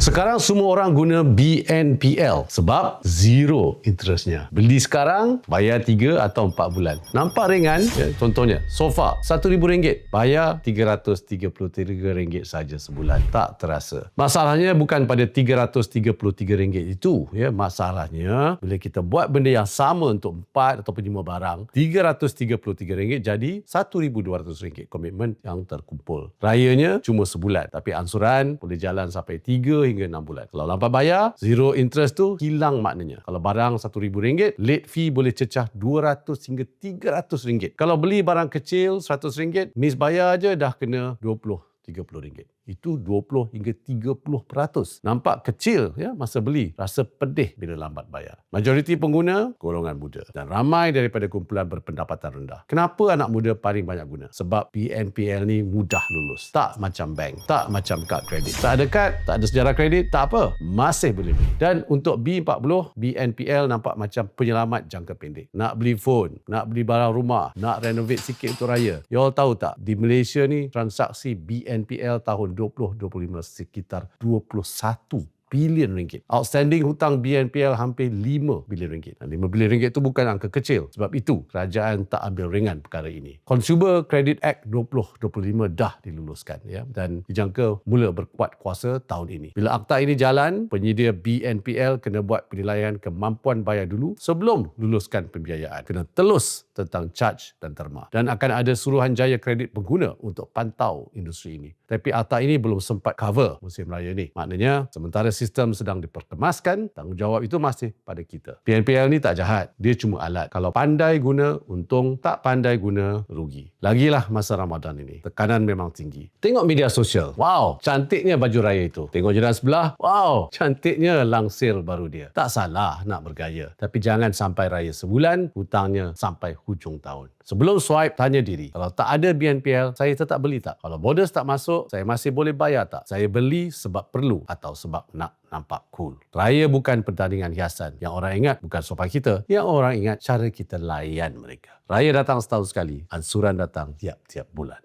Sekarang semua orang guna BNPL sebab zero interestnya. Beli sekarang, bayar 3 atau 4 bulan. Nampak ringan? Ya, contohnya, sofa RM1,000, bayar RM333 saja sebulan. Tak terasa. Masalahnya bukan pada RM333 itu. Ya, masalahnya bila kita buat benda yang sama untuk 4 ataupun 5 barang, RM333 jadi RM1,200 komitmen yang terkumpul. Rayanya cuma sebulan, tapi ansuran boleh jalan sampai 3 hingga 6 bulan. Kalau lambat bayar, zero interest tu hilang maknanya. Kalau barang RM1,000, late fee boleh cecah RM200 hingga RM300. Kalau beli barang kecil RM100, miss bayar je dah kena RM20-30. Itu 20 hingga 30%. Nampak kecil ya masa beli, rasa pedih bila lambat bayar. Majoriti pengguna golongan muda dan ramai daripada kumpulan berpendapatan rendah. Kenapa anak muda paling banyak guna? Sebab BNPL ni mudah lulus. Tak macam bank, tak macam kad kredit. Tak ada kad, tak ada sejarah kredit, tak apa, masih boleh beli. Dan untuk B40, BNPL nampak macam penyelamat jangka pendek. Nak beli phone, nak beli barang rumah, nak renovate sikit untuk raya. You all tahu tak, di Malaysia ni transaksi BNPL tahun 2025 sekitar RM21 bilion. Outstanding hutang BNPL hampir RM5 bilion. Dan RM5 bilion itu bukan angka kecil. Sebab itu, kerajaan tak ambil ringan perkara ini. Consumer Credit Act 2025 dah diluluskan ya dan dijangka mula berkuat kuasa tahun ini. Bila akta ini jalan, penyedia BNPL kena buat penilaian kemampuan bayar dulu sebelum luluskan pembiayaan. Kena telus tentang charge dan terma. Dan akan ada suruhanjaya kredit pengguna untuk pantau industri ini. Tapi akta ini belum sempat cover musim raya ni. Maknanya, sementara sistem sedang diperkemaskan, tanggungjawab itu masih pada kita. BNPL ni tak jahat. Dia cuma alat. Kalau pandai guna, untung. Tak pandai guna, rugi. Lagilah masa Ramadan ini. Tekanan memang tinggi. Tengok media sosial. Wow, cantiknya baju raya itu. Tengok jiran sebelah. Wow, cantiknya langsir baru dia. Tak salah nak bergaya. Tapi jangan sampai raya sebulan, hutangnya sampai hujung tahun. Sebelum swipe, tanya diri. Kalau tak ada BNPL, saya tetap beli tak? Kalau bonus tak masuk, saya masih boleh bayar tak? Saya beli sebab perlu atau sebab nak nampak cool. Raya bukan pertandingan hiasan. Yang orang ingat bukan sopan kita. Yang orang ingat cara kita layan mereka. Raya datang setahun sekali. Ansuran datang tiap-tiap bulan.